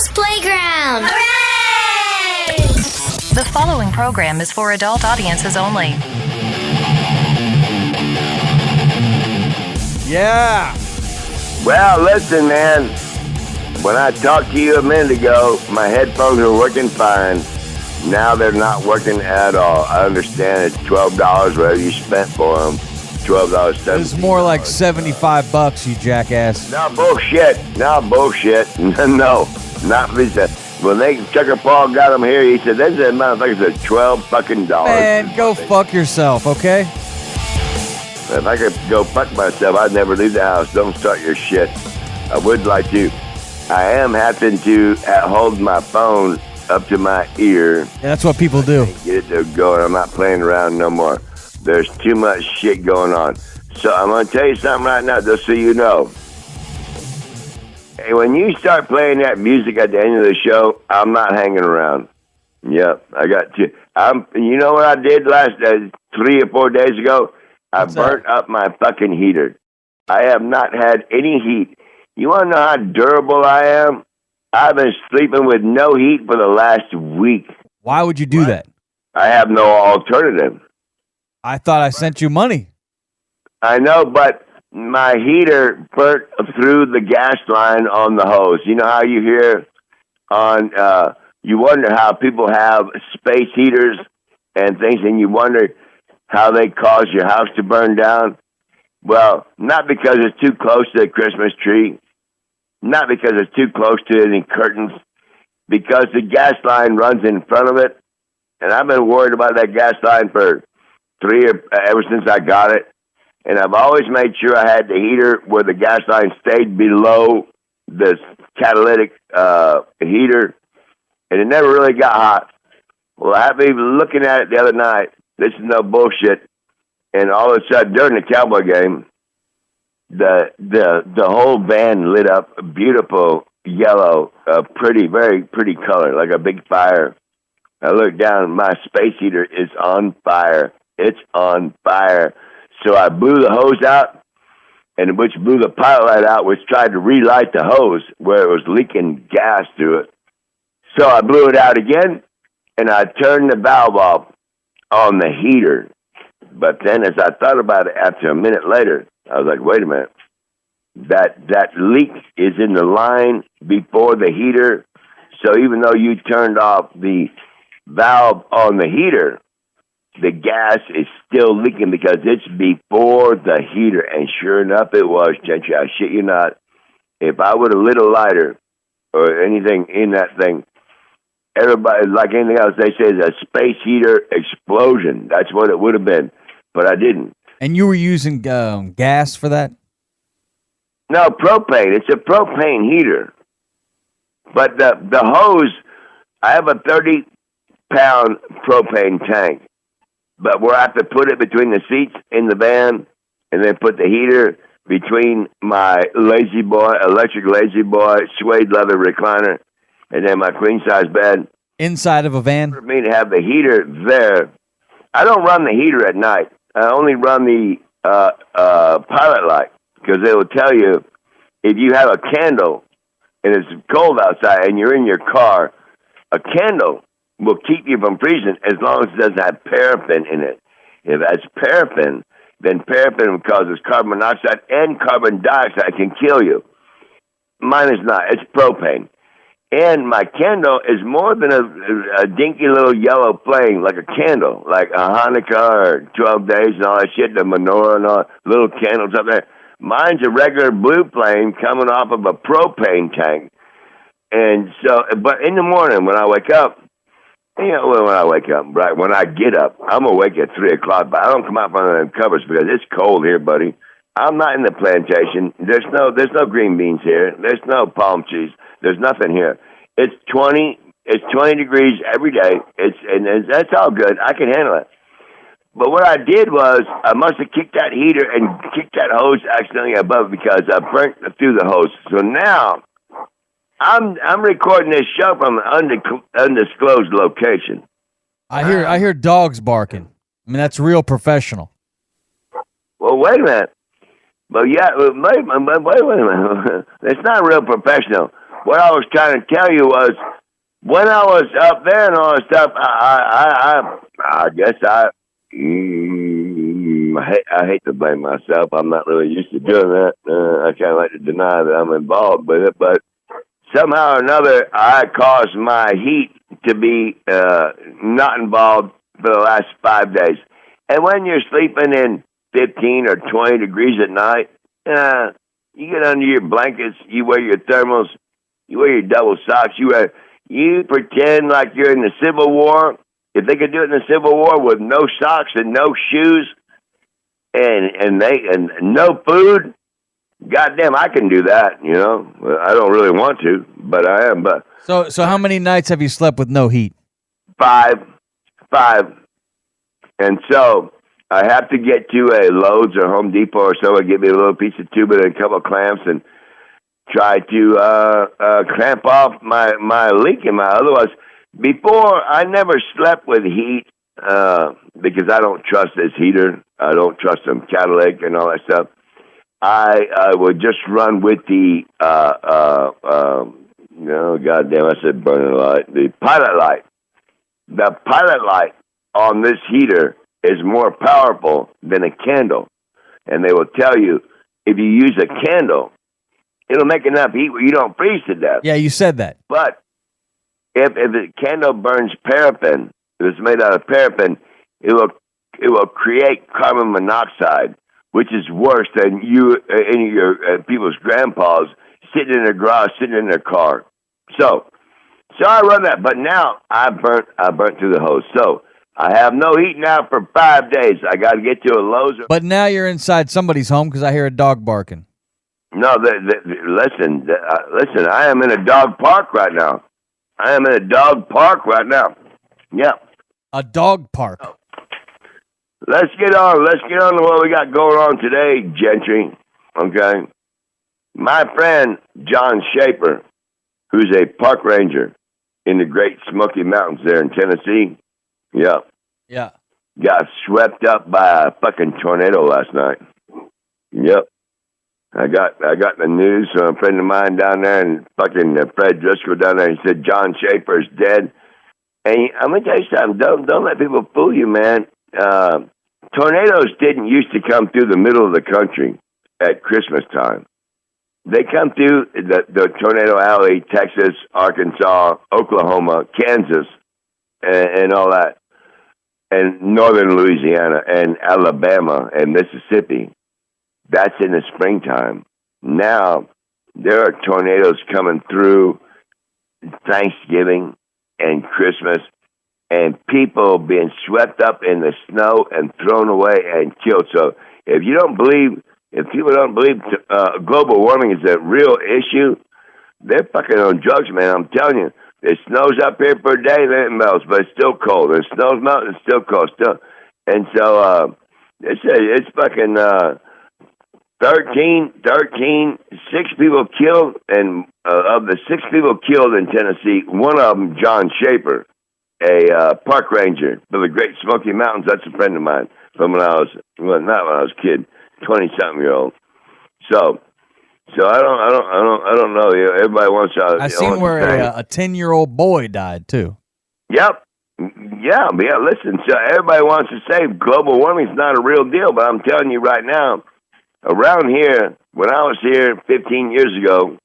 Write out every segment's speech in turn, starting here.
Dad's Playground. Hooray! The following program is for adult audiences only. Yeah. Well, listen, man. When I talked to you a minute ago, my headphones were working fine. Now they're not working at all. I understand it's $12, whatever you spent for them. $12, It's more like $75, you jackass. No bullshit. No bullshit. No, not Visa. When Tucker Paul got them here, he said, "This is motherfuckers at $12 dollars." Man, go fuck yourself, okay? If I could go fuck myself, I'd never leave the house. Don't start your shit. I would like to. I am having to hold my phone up to my ear. Yeah, that's what people do. Get it to go, and I'm not playing around no more. There's too much shit going on. So I'm going to tell you something right now, just so you know. Hey, when you start playing that music at the end of the show, I'm not hanging around. Yep, I got to. You know what I did last 3 or 4 days ago? I burnt up my fucking heater. I have not had any heat. You want to know how durable I am? I've been sleeping with no heat for the last week. Why would you do that? I have no alternative. I thought I sent you money. I know, but my heater burnt through the gas line on the hose. You know how you hear on, you wonder how people have space heaters and things, and you wonder how they cause your house to burn down? Well, not because it's too close to the Christmas tree, not because it's too close to any curtains, because the gas line runs in front of it, and I've been worried about that gas line for ever since I got it, and I've always made sure I had the heater where the gas line stayed below this catalytic heater, and it never really got hot. Well, I been looking at it the other night. This is no bullshit. And all of a sudden, during the Cowboy game, the whole van lit up, a beautiful yellow, pretty, very pretty color, like a big fire. I looked down, my space heater is on fire. It's on fire. So I blew the hose out, and which blew the pilot light out, which tried to relight the hose where it was leaking gas through it. So I blew it out again, and I turned the valve off on the heater. But then as I thought about it after a minute later, I was like, wait a minute. That leak is in the line before the heater. So even though you turned off the valve on the heater, the gas is still leaking because it's before the heater. And sure enough, it was, Gentry. I shit you not. If I would have lit a lighter or anything in that thing, everybody, like anything else, they say it's a space heater explosion. That's what it would have been. But I didn't. And you were using gas for that? No, propane. It's a propane heater. But the hose, I have a 30-pound propane tank. But where I have to put it between the seats in the van and then put the heater between my Lazy Boy, electric Lazy Boy, suede leather recliner, and then my queen-size bed. Inside of a van? For me to have the heater there, I don't run the heater at night. I only run the pilot light because they will tell you if you have a candle and it's cold outside and you're in your car, a candle will keep you from freezing as long as it doesn't have paraffin in it. If that's paraffin, then paraffin causes carbon monoxide and carbon dioxide can kill you. Mine is not. It's propane. And my candle is more than a dinky little yellow flame, like a candle, like a Hanukkah or 12 Days and all that shit, the menorah and all little candles up there. Mine's a regular blue flame coming off of a propane tank. And so, but in the morning when I wake up, when I wake up, right, when I get up, I'm awake at 3 o'clock, but I don't come out from under the covers because it's cold here, buddy. I'm not in the plantation. There's no green beans here. There's no palm trees. There's nothing here. It's 20 degrees every day. That's all good. I can handle it. But what I did was I must have kicked that heater and kicked that hose accidentally above because I burnt through the hose. So now I'm recording this show from an undisclosed location. I hear dogs barking. I mean, that's real professional. Well, wait a minute. But yeah, wait a minute. It's not real professional. what I was trying to tell you was, when I was up there and all that stuff, I guess I hate to blame myself. I'm not really used to doing that. I kind of like to deny that I'm involved with it, but somehow or another, I caused my heat to be not involved for the last 5 days. And when you're sleeping in 15 or 20 degrees at night, you get under your blankets, you wear your thermals, you wear your double socks, you pretend like you're in the Civil War. If they could do it in the Civil War with no socks and no shoes and no food, goddamn, I can do that. You know, I don't really want to, but I am. But so how many nights have you slept with no heat? 5, and so I have to get to a Lowe's or Home Depot or someone give me a little piece of tubing and a couple of clamps and try to clamp off my leak in my. Otherwise, before I never slept with heat because I don't trust this heater. I don't trust them catalytic and all that stuff. I would just run with the goddamn, I said burning light, the pilot light. The pilot light on this heater is more powerful than a candle, and they will tell you if you use a candle, it'll make enough heat where you don't freeze to death. Yeah, you said that. But if the candle burns paraffin, if it's made out of paraffin, it will create carbon monoxide, which is worse than any of your people's grandpas sitting in their garage, sitting in their car. So I run that, but now I burnt through the hose. So I have no heat now for 5 days. I got to get to a Lowe's. But now you're inside somebody's home because I hear a dog barking. No, listen. I am in a dog park right now. Yeah. A dog park. Let's get on to what we got going on today, gentry. Okay. My friend John Schaefer, who's a park ranger in the Great Smoky Mountains there in Tennessee. Yeah. Got swept up by a fucking tornado last night. Yep. I got the news from a friend of mine down there, and fucking Fred Driscoll down there. He said John Schaefer's dead. And I'm gonna tell you something. Don't let people fool you, man. Tornadoes didn't used to come through the middle of the country at Christmas time. They come through the Tornado Alley, Texas, Arkansas, Oklahoma, Kansas, and all that, and northern Louisiana, and Alabama, and Mississippi. That's in the springtime. Now, there are tornadoes coming through Thanksgiving and Christmas, and people being swept up in the snow and thrown away and killed. So if people don't believe global warming is a real issue, they're fucking on drugs, man. I'm telling you. It snows up here for a day, then it melts, but it's still cold. It snows melting, it's still cold. And so it's fucking 13, 6 people killed, and of the 6 people killed in Tennessee, one of them, John Schaefer, a park ranger for the Great Smoky Mountains. That's a friend of mine from not when I was a kid, 20-something-year-old. So I don't know. Everybody wants to. I seen where a 10-year-old boy died too. Yep. Yeah. Listen, so everybody wants to say global warming is not a real deal, but I'm telling you right now, around here, when I was here 15 years ago,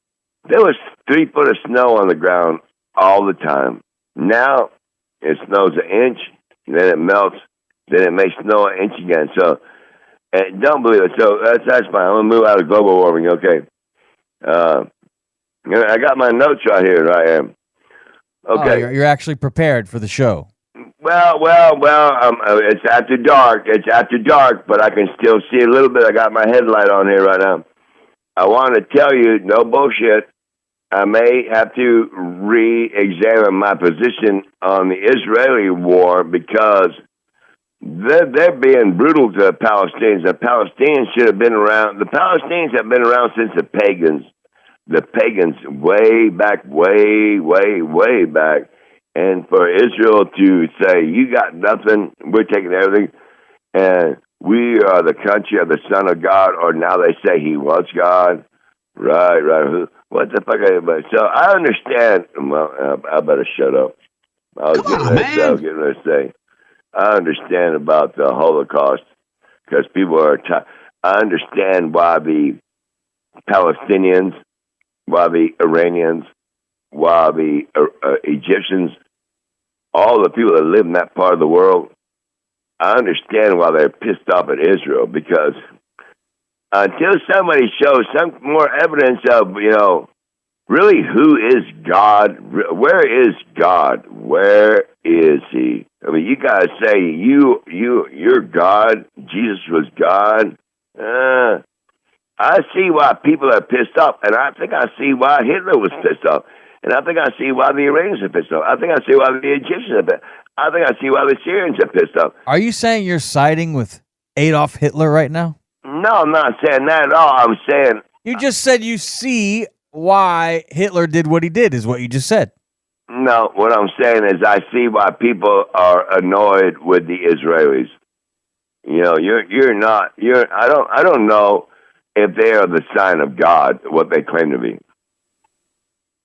there was 3 foot of snow on the ground all the time. Now it snows an inch, then it melts, then it may snow an inch again. So don't believe it. So that's fine. I'm gonna move out of global warming. Okay. I got my notes right here. I am. Okay. Oh, you're actually prepared for the show. Well. It's after dark, but I can still see a little bit. I got my headlight on here right now. I want to tell you, no bullshit. I may have to re-examine my position on the Israeli war because they're being brutal to the Palestinians. The Palestinians should have been around. The Palestinians have been around since the pagans. The pagans way back. And for Israel to say, you got nothing, we're taking everything, and we are the country of the Son of God, or now they say he was God. Right. What the fuck? So I understand. Well, I better shut up. I was getting ready to say. I understand about the Holocaust because people are. I understand why the Palestinians, why the Iranians, why the Egyptians, all the people that live in that part of the world. I understand why they're pissed off at Israel because until somebody shows some more evidence of, really who is God, where is God, where is he? I mean, you guys say you're God, Jesus was God. I see why people are pissed off, and I think I see why Hitler was pissed off, and I think I see why the Iranians are pissed off. I think I see why the Egyptians are pissed off. I think I see why the Syrians are pissed off. Are you saying you're siding with Adolf Hitler right now? No, I'm not saying that at all. I'm saying... You just said you see why Hitler did what he did, is what you just said. No, what I'm saying is I see why people are annoyed with the Israelis. I don't know if they are the sign of God, what they claim to be.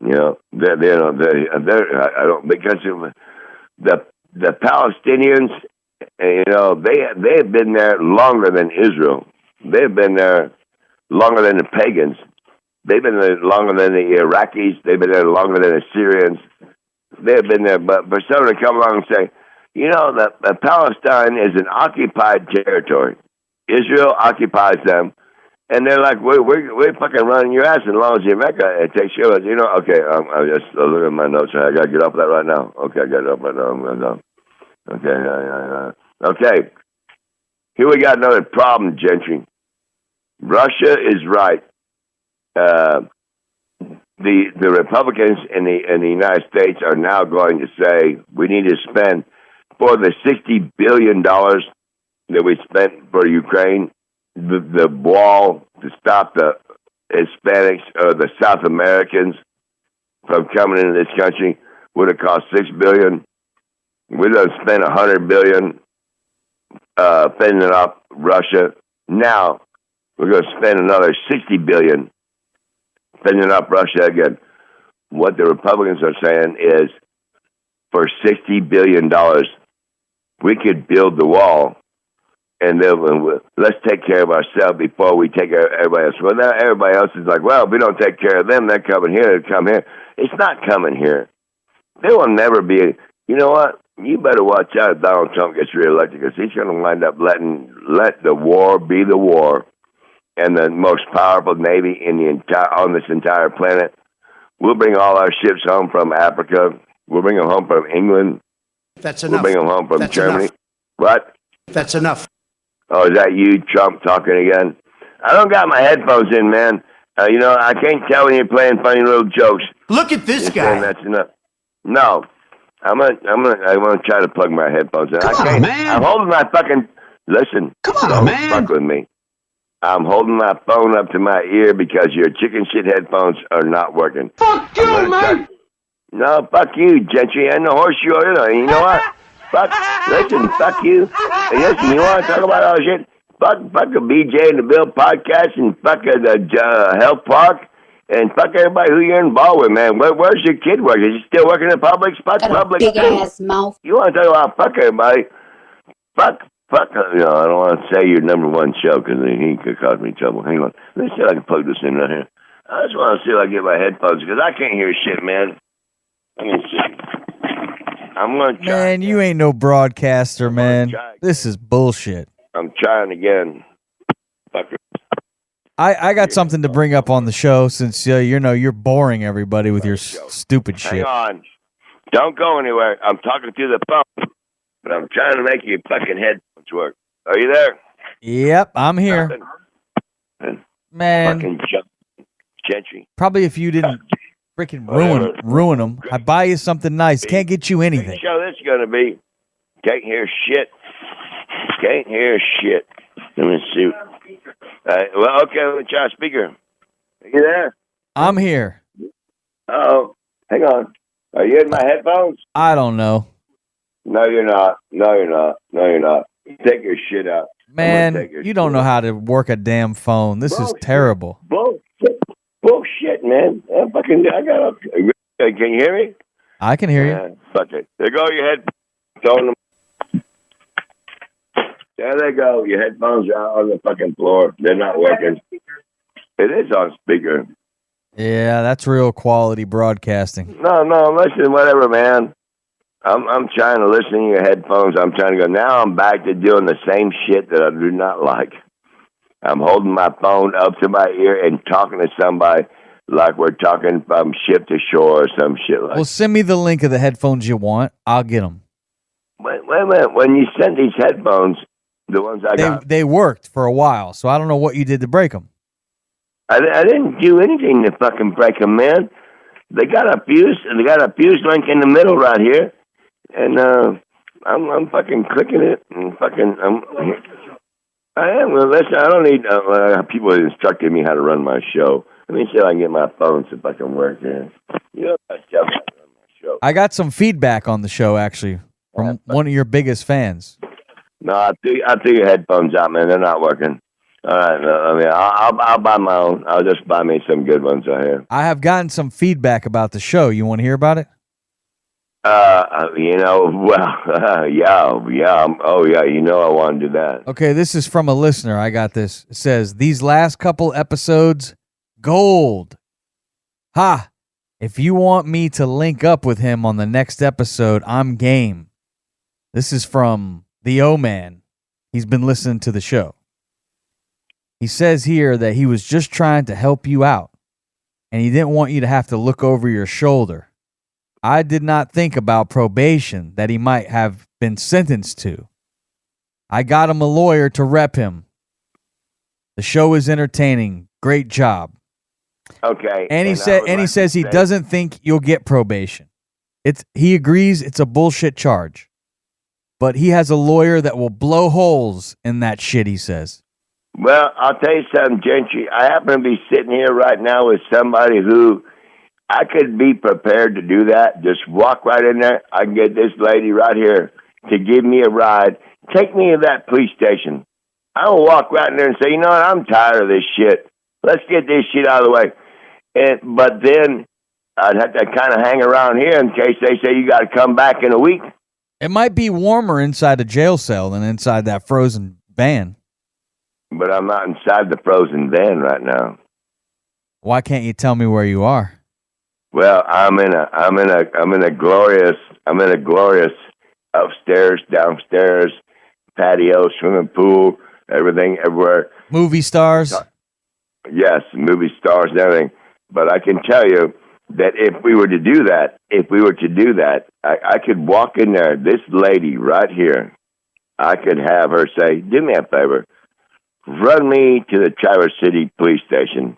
I don't, because the Palestinians, they have been there longer than Israel. They've been there longer than the pagans. They've been there longer than the Iraqis. They've been there longer than the Syrians. They've been there, but for someone to come along and say, that Palestine is an occupied territory. Israel occupies them, and they're like, we're fucking running your ass as long as you make it takes care of it. Okay, I just look at my notes. I got to get off that right now. Okay, I got it up right now. I'm going to go. Okay. Here we got another problem, Gentry. Russia is right. The Republicans in the United States are now going to say we need to spend for the $60 billion that we spent for Ukraine, the wall to stop the Hispanics or the South Americans from coming into this country would have cost $6 billion. We're going to spend $100 billion fending off Russia. Now we're going to spend another $60 billion fending off Russia again. What the Republicans are saying is, for $60 billion, we could build the wall, and then let's take care of ourselves before we take care of everybody else. Well, now everybody else is like, well, if we don't take care of them, they're coming here, they come here. It's not coming here. There will never be. You know what? You better watch out if Donald Trump gets reelected, because he's going to wind up let the war be the war, and the most powerful navy on this entire planet. We'll bring all our ships home from Africa. We'll bring them home from England. That's enough. We'll bring them home from Germany. Enough. What? That's enough. Oh, is that you, Trump, talking again? I don't got my headphones in, man. I can't tell when you're playing funny little jokes. Look at this guy. That's enough. No, I want to try to plug my headphones in. Come on, man. I'm holding my fucking. Listen. Come on, don't man. Fuck with me. I'm holding my phone up to my ear because your chicken shit headphones are not working. Fuck you, man. No, fuck you, Gentry. And the horseshoe. You know what? Listen, fuck you. Listen, you want to talk about all shit? Fuck the BJ and the Bill podcast and fuck the Health Park and fuck everybody who you're involved with, man. Where's your kid working? Is he still working in public? Fuck public. Big ass mouth. You want to talk about fuck everybody? Fuck. I don't want to say your number one show because he could cause me trouble. Hang on. Let me see if I can plug this in right here. I just want to see if I can get my headphones because I can't hear shit, man. Let me see. I'm going to try. Man, you ain't no broadcaster, man. This is bullshit. I'm trying again. Fucker. I got something to bring up on the show since you're boring everybody with your stupid shit. Hang on. Don't go anywhere. I'm talking through the phone, but I'm trying to make your fucking headphones work. Are you there? Yep, I'm here. Man, fucking Gentry. Probably if you didn't freaking ruin them, I buy you something nice. Can't get you anything. What show this is going to be? Can't hear shit. Can't hear shit. Let me see. Well, okay, let me try a speaker. Are you there? I'm here. Oh, hang on. Are you in my headphones? I don't know. No, you're not. No, you're not. No, you're not. Take your shit out. Man, you don't know how to work a damn phone. This is terrible. Bullshit. shit, man. I got. Can you hear me? I can hear you. Yeah, fuck it. There go your headphones. Throwing them. There they go. Your headphones are out on the fucking floor. They're not working. It is on speaker. Yeah, that's real quality broadcasting. No, listen, whatever, man. I'm trying to listen to your headphones. I'm trying to go. Now I'm back to doing the same shit that I do not like. I'm holding my phone up to my ear and talking to somebody like we're talking from ship to shore or some shit like that. Well, send me the link of the headphones you want. I'll get them. Wait a minute. When you sent these headphones, the ones I got, They worked for a while, so I don't know what you did to break them. I didn't do anything to fucking break them, man. They got a fuse link in the middle right here, and I'm fucking clicking it and fucking. I am. Well, listen, I don't need people instructing me how to run my show. Let me see if I can get my phone so I can work here. You know, I tell me how to run my show. I got some feedback on the show, actually, from one of your biggest fans. No, I'll throw your headphones out, man. They're not working. All right, no, I mean, I'll buy my own. I'll just buy me some good ones right here. I have gotten some feedback about the show. You want to hear about it? You know, well, yeah. Oh, yeah, you know I want to do that. Okay, this is from a listener. I got this. It says, these last couple episodes, gold. Ha! If you want me to link up with him on the next episode, I'm game. This is from the O-Man. He's been listening to the show. He says here that he was just trying to help you out, and he didn't want you to have to look over your shoulder. I did not think about probation that he might have been sentenced to. I got him a lawyer to rep him. The show is entertaining. Great job. Okay. And he says he doesn't think you'll get probation. He agrees it's a bullshit charge. But he has a lawyer that will blow holes in that shit, he says. Well, I'll tell you something, Gentry. I happen to be sitting here right now with somebody who I could be prepared to do that. Just walk right in there. I can get this lady right here to give me a ride. Take me to that police station. I will walk right in there and say, you know what, I'm tired of this shit. Let's get this shit out of the way. But then I'd have to kind of hang around here in case they say you got to come back in a week. It might be warmer inside a jail cell than inside that frozen van. But I'm not inside the frozen van right now. Why can't you tell me where you are? Well, I'm in a glorious upstairs, downstairs, patio, swimming pool, everything, everywhere. Movie stars? Yes, movie stars and everything. But I can tell you that if we were to do that, I could walk in there, this lady right here, I could have her say, do me a favor, run me to the Traverse City police station.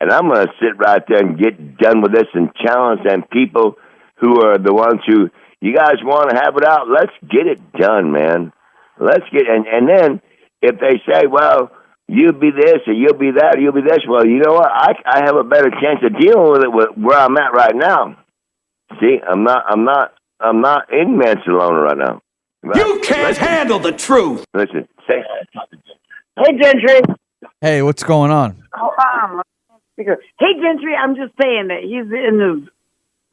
And I'm going to sit right there and get done with this and challenge them people who are the ones who, you guys want to have it out? Let's get it done, man. And then if they say, well, you'll be this or you'll be that or you'll be this, well, you know what? I have a better chance of dealing with it with where I'm at right now. See, I'm not in Mansalona right now. You can't handle the truth. Listen, say Hey, Gentry. Hey, what's going on? Hold on. Hey, Gentry, I'm just saying that he's in his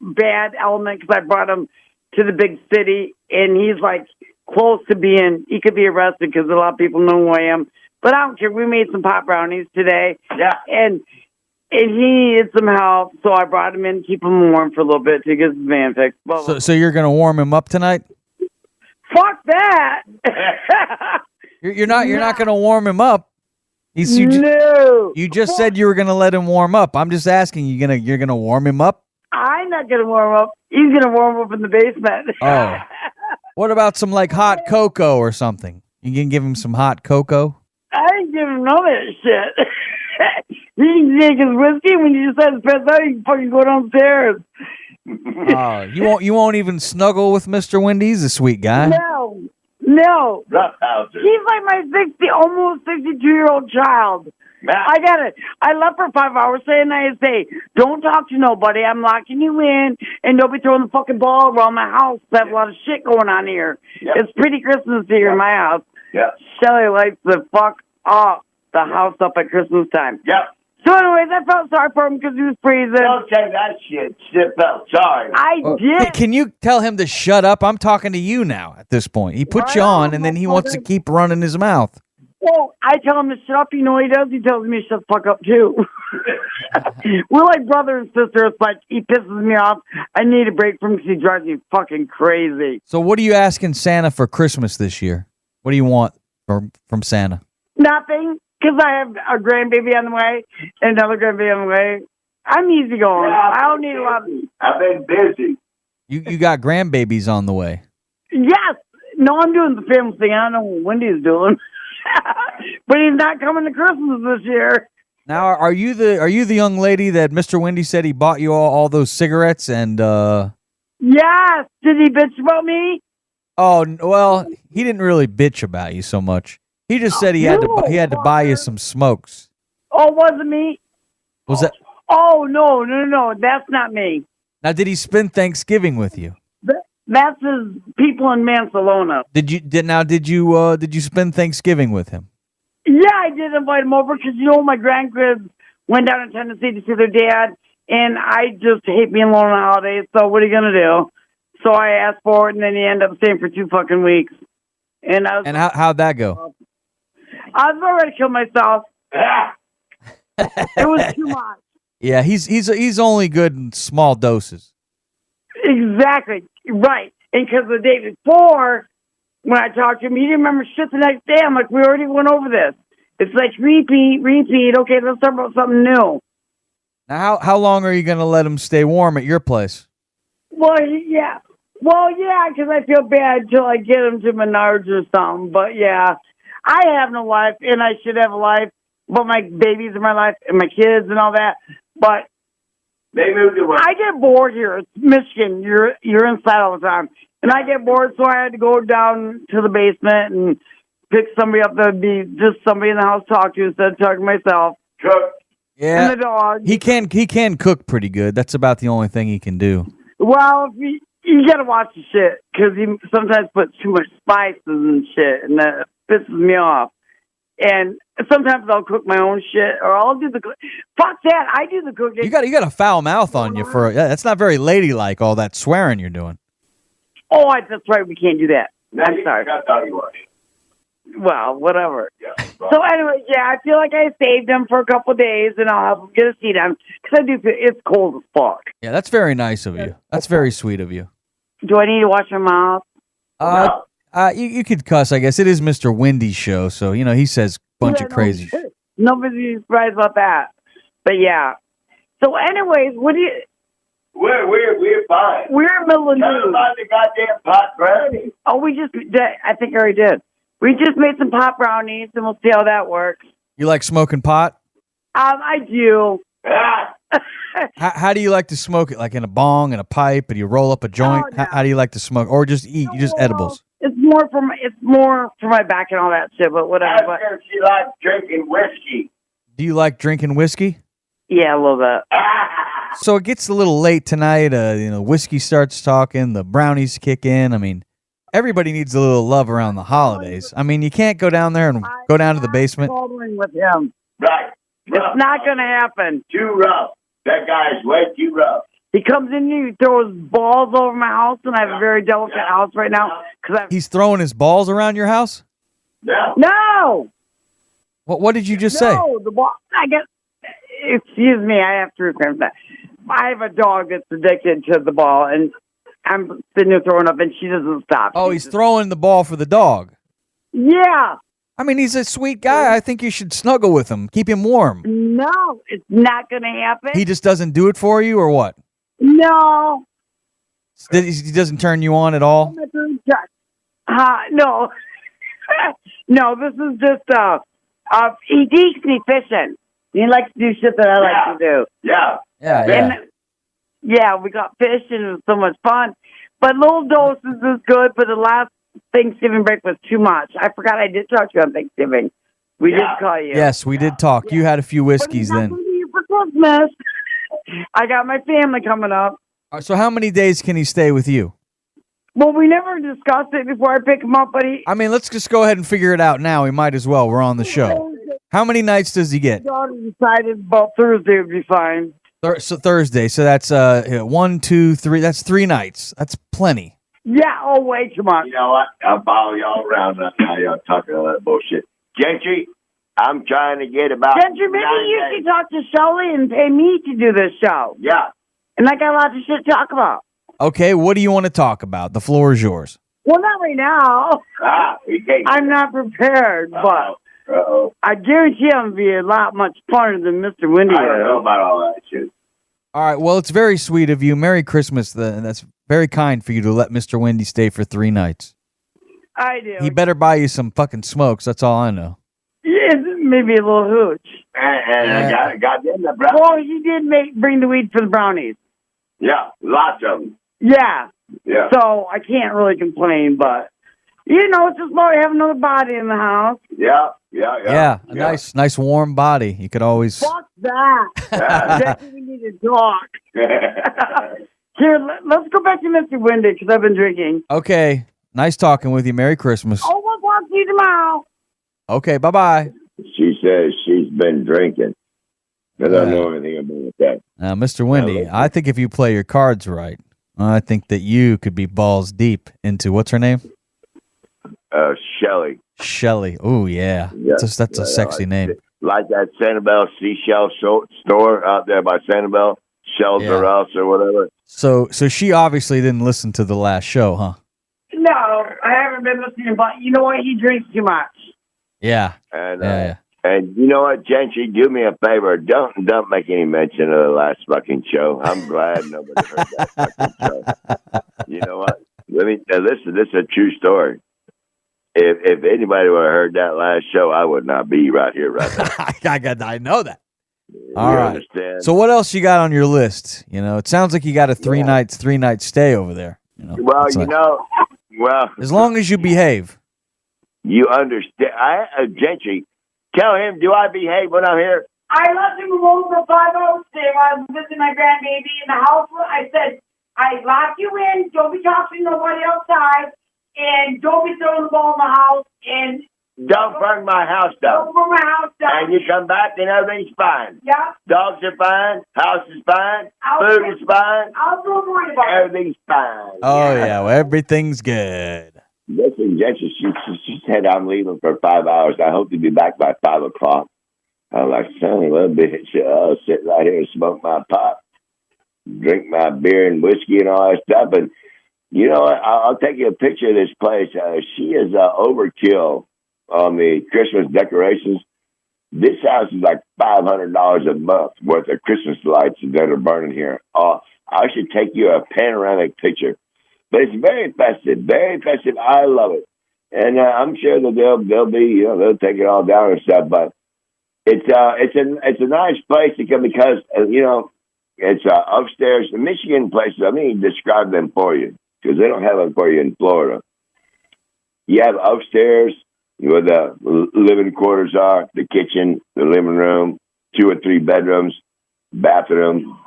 bad element because I brought him to the big city, and he's like close to he could be arrested because a lot of people know who I am. But I don't care. We made some pot brownies today. Yeah. And he needed some help, so I brought him in to keep him warm for a little bit to get his van fixed. Blah, blah. So you're going to warm him up tonight? Fuck that! You're not going to warm him up. No. You just said you were going to let him warm up. I'm just asking, you're going to warm him up? I'm not going to warm up. He's going to warm up in the basement. Oh. What about some like hot cocoa or something? You can give him some hot cocoa? I didn't give him none of that shit. He can take his whiskey when you just had to pass out. He can fucking go downstairs. Oh, you won't even snuggle with Mr. Wendy? He's a sweet guy. No. roughhouse. He's like my almost 62-year-old child. I left for 5 hours saying I say, don't talk to nobody. I'm locking you in, and don't be throwing the fucking ball around my house. I have a lot of shit going on here. Yep. It's pretty Christmas here in my house. Yeah. Shelly lights the fuck off the house up at Christmas time. Yeah. So anyways, I felt sorry for him because he was freezing. Don't say that shit. Shit felt sorry. I did. Can you tell him to shut up? I'm talking to you now at this point. He put you on, and then he wants to keep running his mouth. Well, I tell him to shut up. You know what he does? He tells me to shut the fuck up, too. We're like brother and sister. It's like he pisses me off. I need a break from him because he drives me fucking crazy. So what are you asking Santa for Christmas this year? What do you want from Santa? Nothing, because I have a grandbaby on the way and another grandbaby on the way. I'm easy going. I don't need a lot of... I've been busy. You got grandbabies on the way. Yes! No, I'm doing the family thing. I don't know what Wendy's doing. But he's not coming to Christmas this year. Now, are you the young lady that Mr. Wendy said he bought you all those cigarettes and Yes! Did he bitch about me? Oh, well, he didn't really bitch about you so much. He just said he had to buy you some smokes. Oh, wasn't me? Was that? Oh, no. That's not me. Now, did he spend Thanksgiving with you? That's his people in Mansalona. Did you spend Thanksgiving with him? Yeah, I did invite him over because, my grandkids went down to Tennessee to see their dad, and I just hate being alone on holidays, so what are you going to do? So I asked for it, and then he ended up staying for 2 fucking weeks. And how'd that go? I was about ready to kill myself. It was too much. Yeah, he's only good in small doses. Exactly. Right. And because the day before, when I talked to him, he didn't remember shit the next day. I'm like, we already went over this. It's like, repeat. Okay, let's talk about something new. Now, how long are you going to let him stay warm at your place? Well, yeah. Because I feel bad until I get him to Menards or something. But, yeah, I have no life, and I should have a life. But my babies are my life, and my kids and all that. But they moved away. I get bored here. It's Michigan. You're inside all the time. And I get bored, so I had to go down to the basement and pick somebody up that would be just somebody in the house to talk to instead of talking to myself. Cook. Yeah. And the dog. He can cook pretty good. That's about the only thing he can do. Well, you got to watch the shit because he sometimes puts too much spices and shit, and that pisses me off. And sometimes I'll cook my own shit, or I'll do the fuck that. I do the cooking. You got a foul mouth on you that's not very ladylike. All that swearing you're doing. Oh, that's right. We can't do that. I'm sorry. I thought you were. Well, whatever. Yeah, so anyway, yeah, I feel like I saved him for a couple of days, and I'll have him get a seat on because I do feel it's cold as fuck. Yeah, that's very nice of you. That's very sweet of you. Do I need to wash my mouth? You could cuss, I guess. It is Mr. Wendy's show, so he says a bunch of crazy shit. Nobody's surprised about that. But yeah. So anyways, what do you... We're fine. We're in the middle of Tell news. them about the goddamn pot brownies. Oh, we just did. I think I already did. We just made some pot brownies, and we'll see how that works. You like smoking pot? I do. How do you like to smoke it? Like in a bong, in a pipe, and you roll up a joint? Oh, no. How do you like to smoke? Or just eat? You just edibles? It's more for my back and all that shit, but whatever. Ask her if she likes drinking whiskey. Do you like drinking whiskey? Yeah, a little bit. So it gets a little late tonight. Whiskey starts talking. The brownies kick in. I mean, everybody needs a little love around the holidays. I mean, you can't go down there and go down to the basement. I'm with him. Right. It's not going to happen. Too rough. That guy's way too rough. He comes in here, he throws balls over my house, and I have a very delicate house right now. He's throwing his balls around your house? No! What did you just say? No, the ball. Excuse me, I have to record that. I have a dog that's addicted to the ball, and I'm sitting there throwing up, and she doesn't stop. Oh, he's throwing the ball for the dog. Yeah. I mean, he's a sweet guy. I think you should snuggle with him. Keep him warm. No, it's not going to happen. He just doesn't do it for you, or what? No. He doesn't turn you on at all? No. No, this is just, he takes me fishing. He likes to do shit that I like to do. Yeah. And, we got fish, and it was so much fun. But little doses is good, but the last Thanksgiving break was too much. I forgot I did talk to you on Thanksgiving. We did call you. Yes, we did talk. You had a few whiskeys then. For Christmas. I got my family coming up. So how many days can he stay with you? Well, we never discussed it before I pick him up, but I mean, let's just go ahead and figure it out now. We might as well. We're on the show. How many nights does he get? daughter decided about Thursday would be fine. So Thursday. So that's 1, 2, 3. That's 3 nights. That's plenty. Yeah, oh, way too much. You know what? I'll follow y'all around now. Y'all talking all that bullshit. Gentry, I'm trying to get about. Gentry, maybe you should talk to Shelley and pay me to do this show. Yeah. And I got lots of shit to talk about. Okay, what do you want to talk about? The floor is yours. Well, not right now. Okay. I'm not prepared, but Uh-oh. I guarantee I'm going to be a lot much funner than Mr. Windy. I don't know about all that shit. All right, well, it's very sweet of you. Merry Christmas. That's very kind for you to let Mr. Windy stay for 3 nights. I do. He better buy you some fucking smokes. That's all I know. Yeah, maybe a little hooch. And I got them the brownies. Well, he did bring the weed for the brownies. Yeah, lots of them. Yeah. Yeah. So I can't really complain, but you know, it's just about having another body in the house. Yeah, a nice warm body. You could always. Fuck that. That's what we need to talk. Here, let's go back to Mr. Windy because I've been drinking. Okay, nice talking with you. Merry Christmas. Oh, we'll talk to you tomorrow. Okay, bye-bye. She says she's been drinking. I don't know anything about that. Now, Mr. Windy, I think if you play your cards right, I think that you could be balls deep into, what's her name? Shelley. Shelley. Oh, yeah. That's a sexy name. Like that Sanibel seashell store out there by Sanibel, Shells or Else or whatever. So she obviously didn't listen to the last show, huh? No, I haven't been listening, but you know what? He drinks too much. Yeah. And and you know what, Gentry, do me a favor. Don't make any mention of the last fucking show. I'm glad nobody heard that fucking show. You know what? Listen, this is a true story. If anybody would have heard that last show, I would not be right here right now. I know that. You All right. understand? So what else you got on your list? You know, it sounds like you got a 3 night stay over there. You know, well, as long as you behave. You understand? Gentry, tell him, do I behave when I'm here? I left him alone for 5 hours today while I was visiting my grandbaby in the house. I said, I lock you in, don't be talking to nobody outside, and don't be throwing the ball in the house, and don't burn my house down. Don't burn my house down. And you come back and everything's fine. Yeah. Dogs are fine, house is fine, food is fine. I'll do worry about it. Everything's fine. Oh, yeah, well, everything's good. Listen, Jesse, she said I'm leaving for 5 hours. I hope to be back by 5 o'clock. I'm like, son, a little bit. I'll sit right here and smoke my pot, drink my beer and whiskey and all that stuff. And you know what? I'll take you a picture of this place. She is overkill on the Christmas decorations. This house is like $500 a month worth of Christmas lights that are burning here. I should take you a panoramic picture. But it's very festive, very festive. I love it. And I'm sure that they'll be, they'll take it all down and stuff. But it's a nice place to come because, it's upstairs. The Michigan places, let me describe them for you because they don't have them for you in Florida. You have upstairs where the living quarters are, the kitchen, the living room, 2 or 3 bedrooms, bathroom.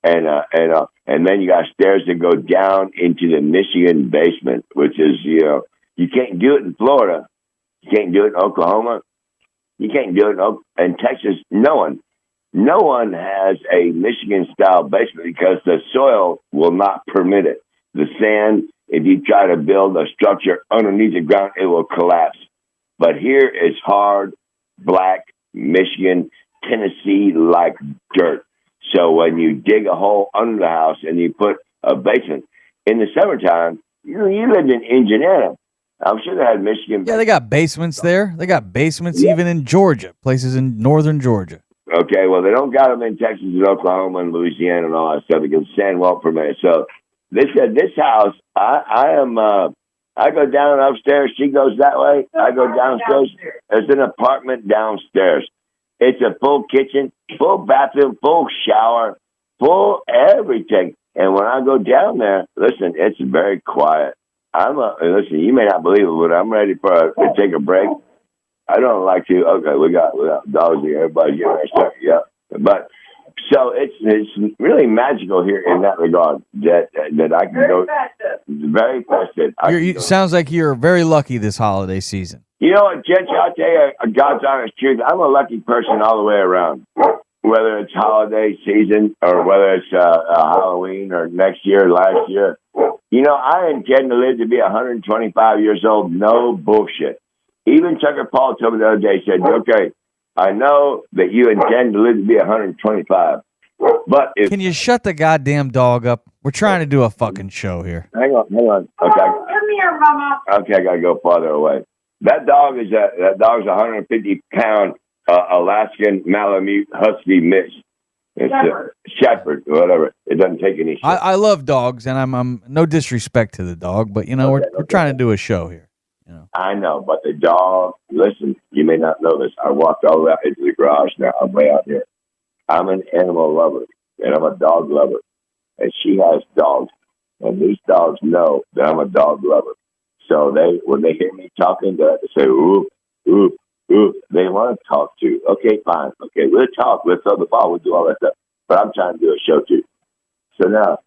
And then you got stairs that go down into the Michigan basement, which is, you can't do it in Florida. You can't do it in Oklahoma. You can't do it in Texas. No one has a Michigan-style basement because the soil will not permit it. The sand, if you try to build a structure underneath the ground, it will collapse. But here it's hard, black, Michigan, Tennessee-like dirt. So when you dig a hole under the house and you put a basement, in the summertime, you lived in Indiana. I'm sure they had Michigan. Yeah, they got basements there. They got basements even in Georgia, places in northern Georgia. Okay, well, they don't got them in Texas and Oklahoma and Louisiana and all that stuff because sand won't permit it. So this house, I go down upstairs. She goes that way. I go downstairs. There's an apartment downstairs. It's a full kitchen, full bathroom, full shower, full everything. And when I go down there, listen, it's very quiet. Listen, you may not believe it, but I'm ready to take a break. I don't like to. Okay, we got dogs here. Everybody's getting their stuff. Yeah, but so it's really magical here in that regard that I can very festive. Sounds like you're very lucky this holiday season. You know what, Gentry, I'll tell you God's honest truth. I'm a lucky person all the way around. Whether it's holiday season or whether it's Halloween or next year or last year. You know, I intend to live to be 125 years old. No bullshit. Even Tucker Paul told me the other day, he said, okay, I know that you intend to live to be 125. But if... Can you shut the goddamn dog up? We're trying to do a fucking show here. Hang on. Okay. Come here, Mama. Okay, I got to go farther away. That dog is a 150-pound Alaskan Malamute Husky mix. It's a shepherd, whatever. It doesn't take any shit. I love dogs, and I'm no disrespect to the dog, but you know we're trying to do a show here. You know. I know, but the dog. Listen, you may not know this. I walked all the way out into the garage. Now I'm way out here. I'm an animal lover, and I'm a dog lover, and she has dogs, and these dogs know that I'm a dog lover. So when they hear me talking, they say, "Ooh, ooh." Ooh, they want to talk to. Okay, fine. Okay, we'll talk. We'll throw the ball. We'll do all that stuff. But I'm trying to do a show too. So now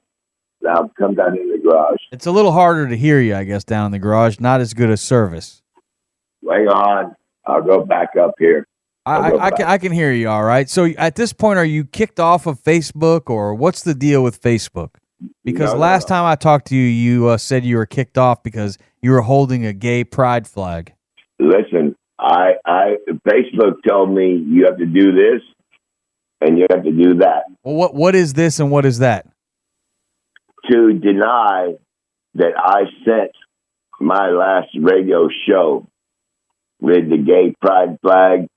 come down in the garage. It's a little harder to hear you, I guess, down in the garage. Not as good a service. Hang on. I'll go back up here. I can hear you all right. So at this point, are you kicked off of Facebook, or what's the deal with Facebook? Because last time I talked to you, you said you were kicked off because you were holding a gay pride flag. Listen. Facebook told me you have to do this and you have to do that. Well, what is this and what is that? To deny that I sent my last radio show with the gay pride flag,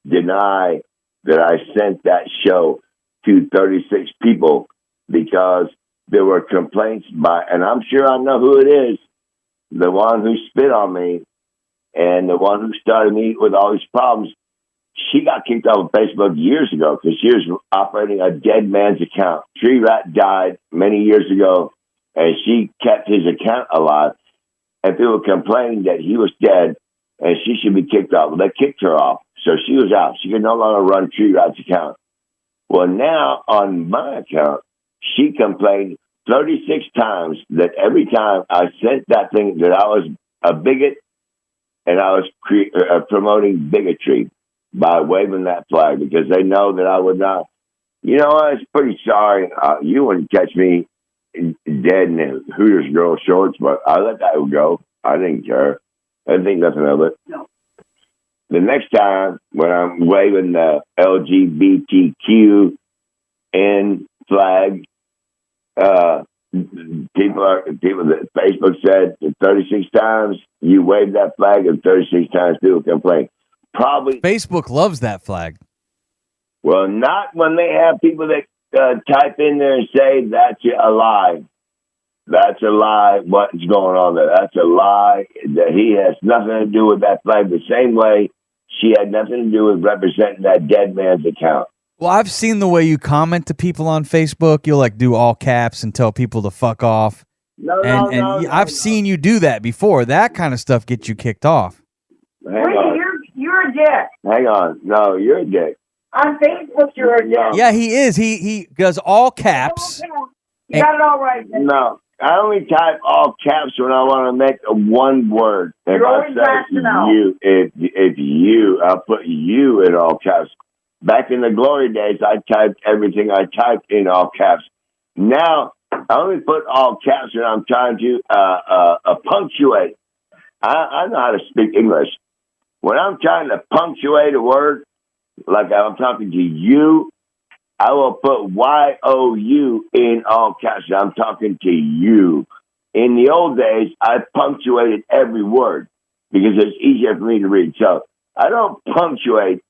deny that I sent that show to 36 people because there were complaints and I'm sure I know who it is, the one who spit on me. And the one who started me with all these problems, she got kicked off of Facebook years ago because she was operating a dead man's account. Tree Rat died many years ago, and she kept his account alive. And people complained that he was dead, and she should be kicked off. Well, they kicked her off, so she was out. She could no longer run Tree Rat's account. Well, now on my account, she complained 36 times that every time I sent that thing that I was a bigot, and I was promoting bigotry by waving that flag because they know that I would not. You know, I was pretty sorry. You wouldn't catch me dead in the Hooters girl shorts, but I let that go. I didn't care. I didn't think nothing of it. No. The next time when I'm waving the LGBTQN flag, people that Facebook said 36 times you wave that flag, and 36 times people complain. Probably Facebook loves that flag. Well, not when they have people that type in there and say that's a lie. That's a lie. What's going on there? That's a lie. That he has nothing to do with that flag. The same way she had nothing to do with representing that dead man's account. Well, I've seen the way you comment to people on Facebook. You'll do all caps and tell people to fuck off. No, I've seen you do that before. That kind of stuff gets you kicked off. You're a dick. Hang on. No, you're a dick. On Facebook, you're a dick. Yeah, he is. He does all caps. You got it all right. No, I only type all caps when I want to make one word. You're always rational. If you, I'll put you in all caps. Back in the glory days, I typed everything I typed in all caps. Now, I only put all caps when I'm trying to punctuate. I know how to speak English. When I'm trying to punctuate a word, like I'm talking to you, I will put Y-O-U in all caps. I'm talking to you. In the old days, I punctuated every word because it's easier for me to read. So I don't punctuate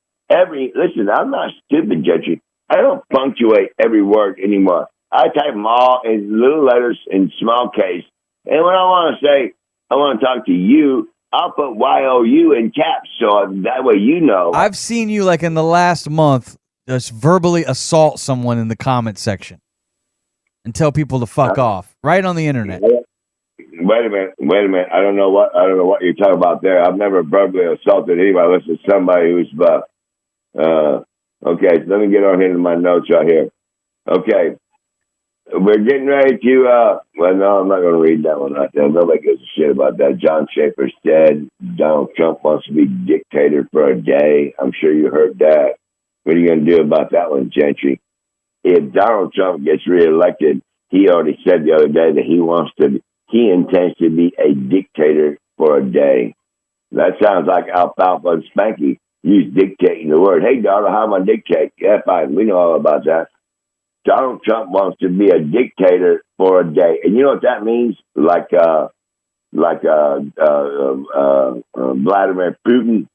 listen, I'm not stupid, Gentry. I don't punctuate every word anymore. I type them all in little letters in small case. And when I want to say, I want to talk to you, I'll put Y-O-U in caps. So that way you know. I've seen you in the last month just verbally assault someone in the comment section and tell people to fuck off right on the internet. Wait a minute. I don't know what you're talking about there. I've never verbally assaulted anybody unless it's somebody who's okay, so let me get on into my notes right here. Okay. we're getting ready to, well, no, I'm not going to read that one right there. Nobody gives a shit about that. John Schaefer said Donald Trump wants to be dictator for a day. I'm sure you heard that. What are you going to do about that one, Gentry? If Donald Trump gets reelected, he already said the other day that he intends to be a dictator for a day. That sounds like Alfalfa and Spanky. He's dictating the word. Hey, daughter, how am I dictate? Yeah, fine. We know all about that. Donald Trump wants to be a dictator for a day. And you know what that means? Like Vladimir Putin.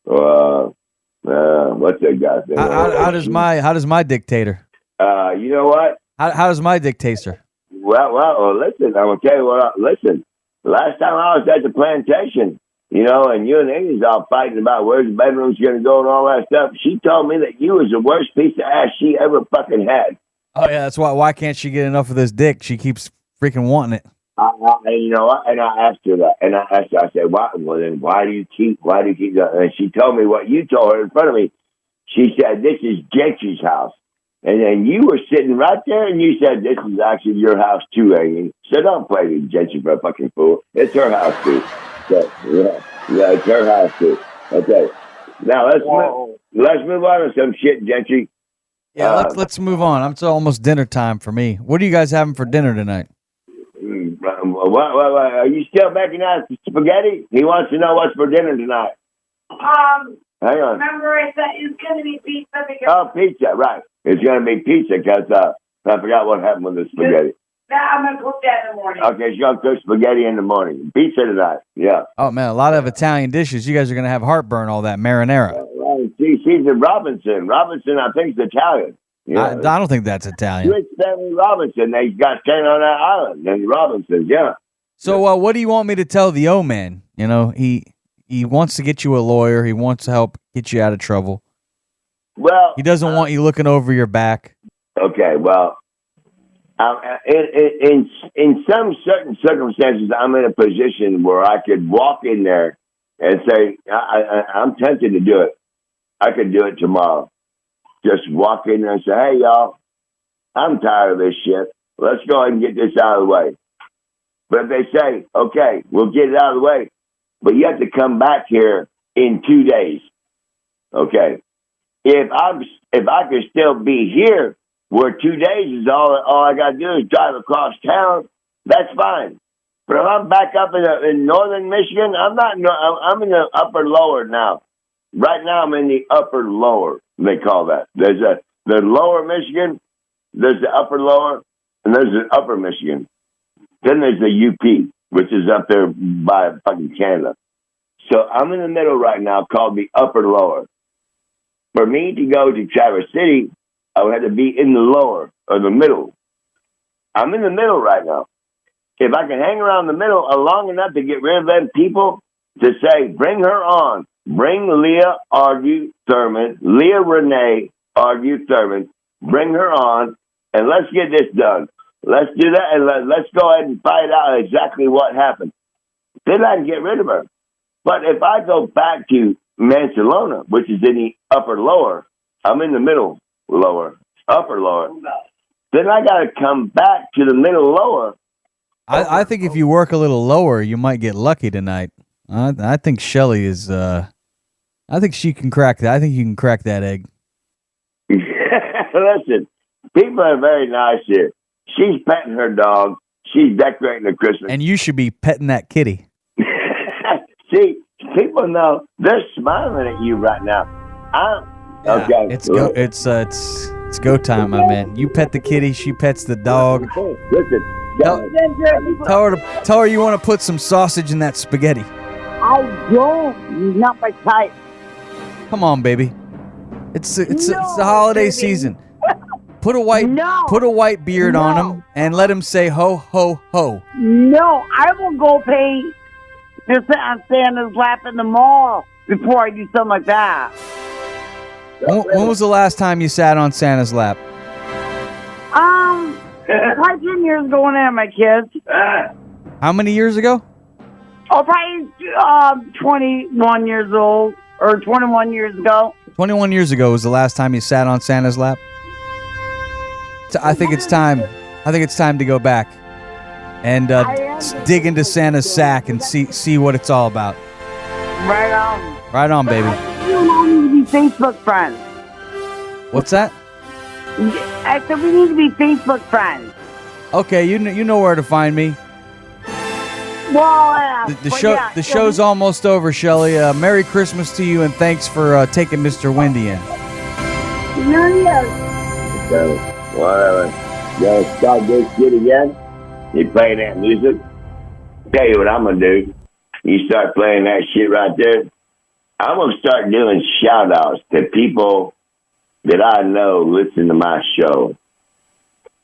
What's that guy's name? How does my dictator? You know what? How does my dictator? Well, listen, I'm going to tell you what, listen. Last time I was at the plantation, you know, and you and the Indians all fighting about where's the bedroom's going to go and all that stuff, she told me that you was the worst piece of ass she ever fucking had. Oh, yeah, that's why can't she get enough of this dick? She keeps freaking wanting it. And you know what? And I asked her that. And I said, well, then why do you keep that? And she told me what you told her in front of me. She said, this is Gentry's house. And then you were sitting right there and you said, this is actually your house too, Amy. So don't play the Gentry for a fucking fool. It's her house too. So, yeah, it's her house too. Okay. Now let's move on to some shit, Gentry. Yeah, let's move on. It's almost dinner time for me. What are you guys having for dinner tonight? What, are you still making that spaghetti? He wants to know what's for dinner tonight. Hang on. Remember, I said it's going to be pizza because... Oh, pizza, right. It's going to be pizza because I forgot what happened with the spaghetti. I'm going to cook that in the morning. Okay, she's going to cook spaghetti in the morning. Pizza tonight, yeah. Oh, man, a lot of Italian dishes. You guys are going to have heartburn, all that marinara. She's a Robinson. Robinson, I think, is Italian. Yeah. I don't think that's Italian. Rich family Robinson. They got staying on that island. And Robinsons, yeah. So what do you want me to tell the old man? You know, he wants to get you a lawyer. He wants to help get you out of trouble. Well, he doesn't want you looking over your back. Okay, well, in some certain circumstances, I'm in a position where I could walk in there and say, I'm tempted to do it. I could do it tomorrow. Just walk in there and say, hey, y'all, I'm tired of this shit. Let's go ahead and get this out of the way. But if they say, okay, we'll get it out of the way, but you have to come back here in 2 days. Okay. If I could still be here where 2 days is all I got to do is drive across town, that's fine. But if I'm back up in northern Michigan, I'm in the upper lower now. Right now I'm in the upper lower, they call that. There's the lower Michigan, there's the upper lower, and there's the upper Michigan. Then there's the UP, which is up there by fucking Canada. So I'm in the middle right now called the upper lower. For me to go to Traverse City, I would have to be in the lower or the middle. I'm in the middle right now. If I can hang around the middle long enough to get rid of them people to say, bring her on. Bring Leah Thurman, Leah Renee Thurman, bring her on, and let's get this done. Let's do that, and let's go ahead and find out exactly what happened. Then I can get rid of her. But if I go back to Mansalona, which is in the upper lower, I'm in the middle lower, upper lower. Then I got to come back to the middle lower. I think if you work a little lower, you might get lucky tonight. I think Shelly is. I think she can crack that. I think you can crack that egg. Listen, people are very nice here. She's petting her dog. She's decorating the Christmas. And you should be petting that kitty. See, people know they're smiling at you right now. Okay, it's go time, my man. You pet the kitty. She pets the dog. Listen. Tell her you want to put some sausage in that spaghetti. I don't. Not my type. Come on, baby. It's the holiday season. Put a white beard on him and let him say ho ho ho. No, I will go pay to sit on Santa's lap in the mall before I do something like that. When was the last time you sat on Santa's lap? Probably 10 years ago when I had my kids. How many years ago? Oh, probably 21 years old, or 21 years ago. 21 years ago was the last time you sat on Santa's lap? I think it's time. I think it's time to go back and dig into Santa's sack and see what it's all about. Right on. Right on, baby. You and I need to be Facebook friends. What's that? I said we need to be Facebook friends. Okay, you know where to find me. Well, The show's almost over, Shelly. Merry Christmas to you, and thanks for taking Mr. Windy in. So, whatever. You gonna start this shit again? You playing that music? Tell you what I'm gonna do. You start playing that shit right there. I'm gonna start doing shout outs to people that I know listen to my show.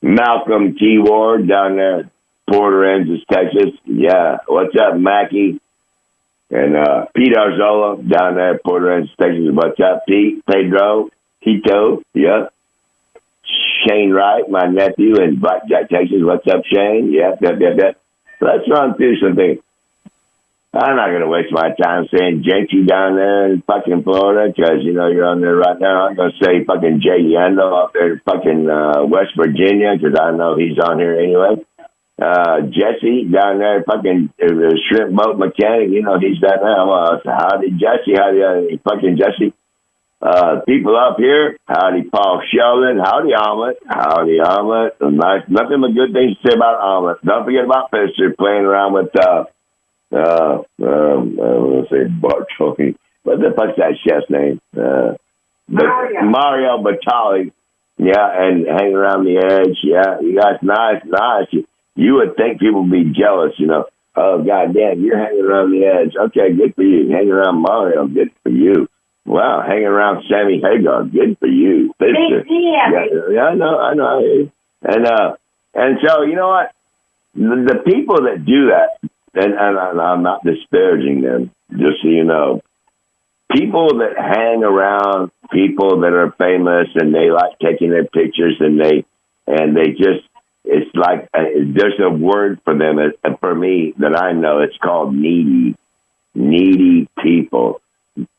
Malcolm T. Ward down there at Port Aransas, Texas. Yeah. What's up, Mackie? And Pete Arzola down there at Port Aransas, Texas. What's up, Pete? Pedro? Tito? Yep. Shane Wright, my nephew in Blackjack, Texas. What's up, Shane? Yep. Let's run through something. I'm not going to waste my time saying Gentry down there in fucking Florida because, you know, you're on there right now. I'm going to say fucking Jay Yando up there in fucking West Virginia because I know he's on here anyway. Jesse down there, fucking shrimp boat mechanic, you know, he's down there. Howdy, Jesse. Howdy, fucking Jesse. People up here, howdy, Paul Sheldon. Howdy, Omelet. Howdy, Omelet. Nice. Nothing but good things to say about Omelet. Don't forget about Fisher playing around with, I want to say Bartoli. What the fuck's that chef's name? Mario Batali. Yeah, and hanging around the edge. Yeah, you guys, nice. You would think people would be jealous, you know. Oh, goddamn, you're hanging around the edge. Okay, good for you. Hanging around Mario, good for you. Wow, hanging around Sammy Hagar, good for you. Yeah, I know. And so, you know what? The people that do that, and I'm not disparaging them, just so you know. People that hang around people that are famous and they like taking their pictures and they just, it's like, there's a word for them, for me, that I know. It's called needy. Needy people.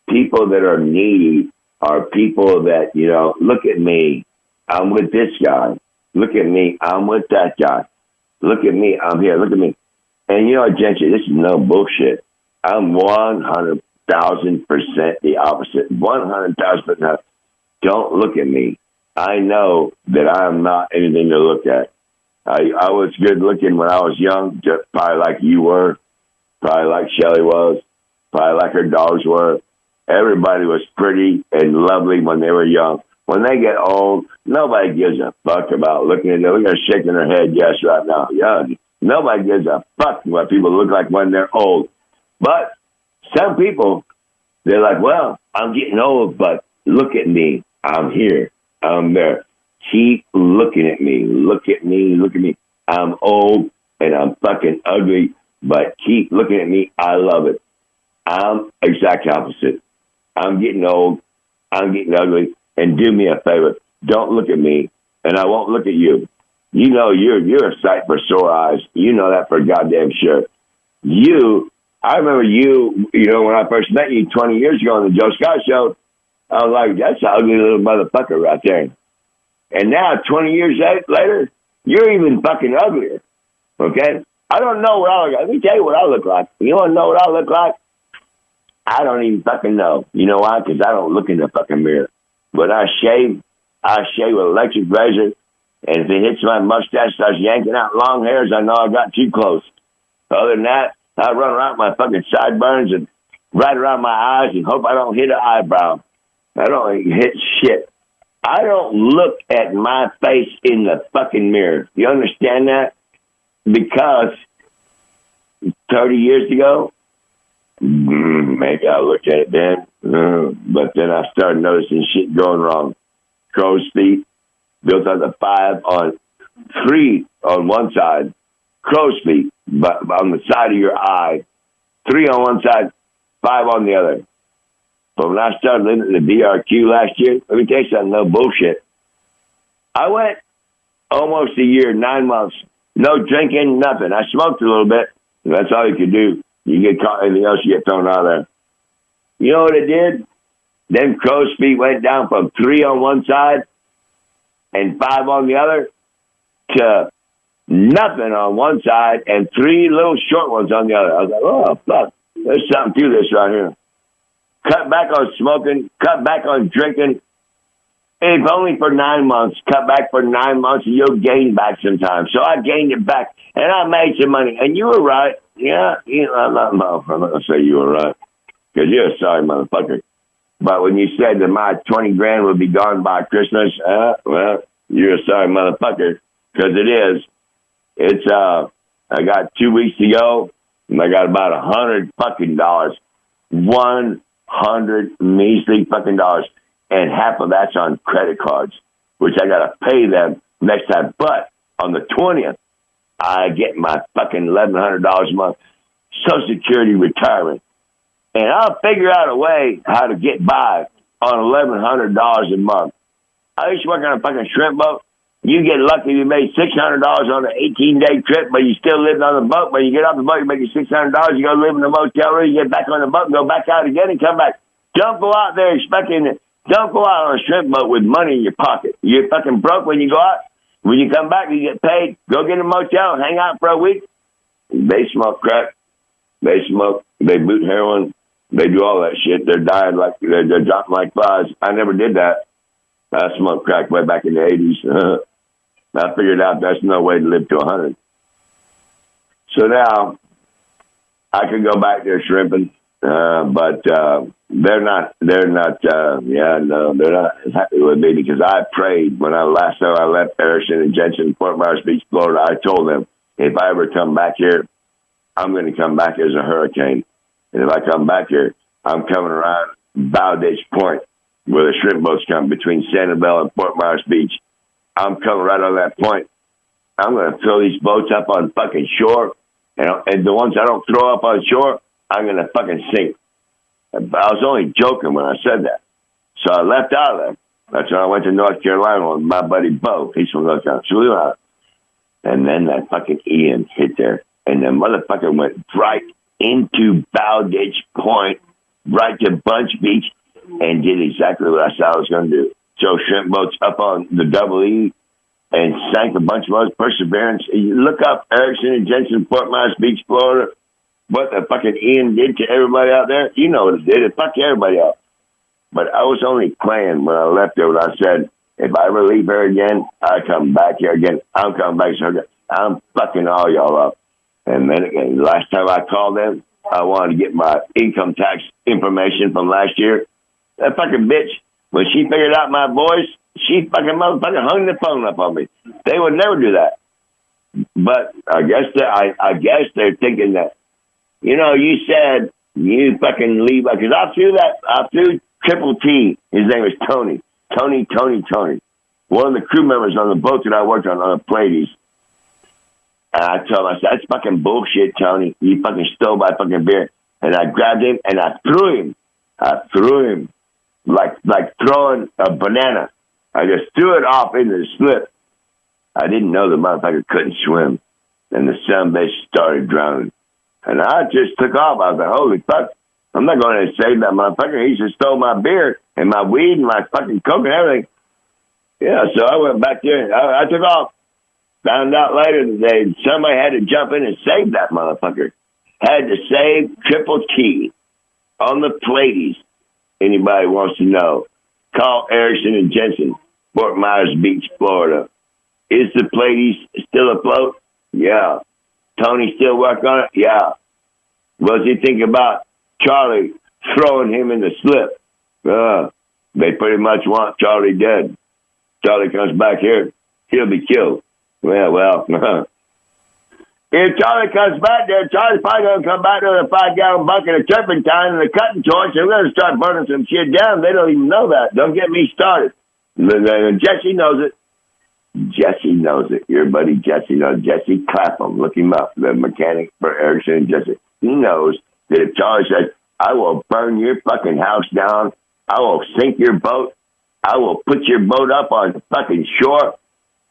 People that are needy are people that, you know, look at me. I'm with this guy. Look at me. I'm with that guy. Look at me. I'm here. Look at me. And you know what, Gentry, this is no bullshit. I'm 100,000% the opposite. 100,000%. Don't look at me. I know that I'm not anything to look at. I was good looking when I was young, just probably like you were, probably like Shelly was, probably like her dogs were. Everybody was pretty and lovely when they were young. When they get old, nobody gives a fuck about looking at them. We're shaking their head yes right now. Yeah. Nobody gives a fuck what people look like when they're old. But some people, they're like, well, I'm getting old, but look at me. I'm here. I'm there. Keep looking at me. Look at me. Look at me. I'm old and I'm fucking ugly, but keep looking at me. I love it. I'm exact opposite. I'm getting old. I'm getting ugly. And do me a favor. Don't look at me, and I won't look at you. You know you're a sight for sore eyes. You know that for goddamn sure. I remember you know, when I first met you 20 years ago on the Joe Scott Show, I was like, that's an ugly little motherfucker right there. And now, 20 years later, you're even fucking uglier. Okay? I don't know what I look like. Let me tell you what I look like. You want to know what I look like? I don't even fucking know. You know why? Because I don't look in the fucking mirror. When I shave with electric razor, and if it hits my mustache, starts yanking out long hairs, I know I got too close. Other than that, I run around my fucking sideburns and right around my eyes and hope I don't hit an eyebrow. I don't hit shit. I don't look at my face in the fucking mirror. You understand that? Because 30 years ago, maybe I looked at it then, but then I started noticing shit going wrong. Crow's feet, built on the 5 on 3 on one side, crow's feet, but on the side of your eye, 3 on one side, 5 on the other. But when I started living at the BRQ last year, let me tell you something, no bullshit. I went almost a year, 9 months, no drinking, nothing. I smoked a little bit. That's all you could do. You get caught, anything else, you get thrown out of there. You know what it did? Them crow's feet went down from 3 on one side and 5 on the other to nothing on one side and 3 little short ones on the other. I was like, oh, fuck. There's something to this right here. Cut back on smoking. Cut back on drinking. If only for 9 months. Cut back for 9 months and you'll gain back sometime. So I gained it back and I made some money. And you were right. Yeah, I'm not going to say you were right because you're a sorry motherfucker. But when you said that my 20 grand would be gone by Christmas, well, you're a sorry motherfucker because it is. It's, I got 2 weeks to go and I got about $100 fucking dollars. 100 measly fucking dollars. And half of that's on credit cards, which I got to pay them next time. But on the 20th, I get my fucking $1,100 a month Social Security retirement. And I'll figure out a way how to get by on $1,100 a month. I used to work on a fucking shrimp boat. You get lucky if you made $600 on an 18-day trip, but you still lived on the boat. When you get off the boat, you make your $600. You go live in a motel room, you get back on the boat, and go back out again and come back. Don't go out there expecting it. Don't go out on a shrimp boat with money in your pocket. You're fucking broke when you go out. When you come back, you get paid. Go get a motel, hang out for a week. They smoke crack. They smoke. They boot heroin. They do all that shit. They're dying like they're dropping like flies. I never did that. I smoked crack way back in the 80s. I figured out that's no way to live to 100. So now I could go back there shrimping, but they're not happy with me because I prayed when last time I left Erickson and Jensen, Fort Myers Beach, Florida. I told them if I ever come back here, I'm going to come back as a hurricane. And if I come back here, I'm coming around Bowditch Point where the shrimp boats come between Sanibel and Fort Myers Beach. I'm coming right on that point. I'm going to throw these boats up on fucking shore. And the ones I don't throw up on shore, I'm going to fucking sink. I was only joking when I said that. So I left out of there. That's when I went to North Carolina with my buddy Bo. He's from North Carolina. So we went out. And then that fucking Ian hit there. And the motherfucker went right into Bowditch Point, right to Bunch Beach, and did exactly what I said I was going to do. So shrimp boats up on the Double E and sank a bunch of boats. Perseverance. You look up Erickson and Jensen, Fort Myers Beach, Florida. What the fucking Ian did to everybody out there. You know what it did. It fucked everybody up. But I was only playing when I left there when I said, if I ever leave here again, I come back here again. I'm coming back here. I'm fucking all y'all up. And then again, last time I called them, I wanted to get my income tax information from last year. That fucking bitch, when she figured out my voice, she fucking motherfucker hung the phone up on me. They would never do that. But I guess they're thinking that, you know, you said you fucking leave, because I threw Triple T. His name is Tony. Tony. One of the crew members on the boat that I worked on the Pleiades. And I told him, I said, that's fucking bullshit, Tony. You fucking stole my fucking beer. And I grabbed him and I threw him. Like throwing a banana. I just threw it off into the slip. I didn't know the motherfucker couldn't swim. And the sunbitch started drowning. And I just took off. I was like, holy fuck. I'm not going to save that motherfucker. He just stole my beer and my weed and my fucking coke and everything. Yeah, so I went back there. I took off. Found out later that somebody had to jump in and save that motherfucker. Had to save Triple T on the Pleiades. Anybody wants to know, call Erickson and Jensen, Fort Myers Beach, Florida. Is the Pleiades still afloat? Yeah. Tony still work on it? Yeah. What's he think about Charlie throwing him in the slip? They pretty much want Charlie dead. Charlie comes back here, he'll be killed. Well. If Charlie comes back there, Charlie's probably going to come back there with a 5-gallon bucket of turpentine and a cutting torch, and we're going to start burning some shit down. They don't even know that. Don't get me started. Jesse knows it. Jesse knows it. Your buddy Jesse knows. Jesse Clapham. Look him up. The mechanic for Erickson and Jesse. He knows that if Charlie says, I will burn your fucking house down, I will sink your boat, I will put your boat up on the fucking shore,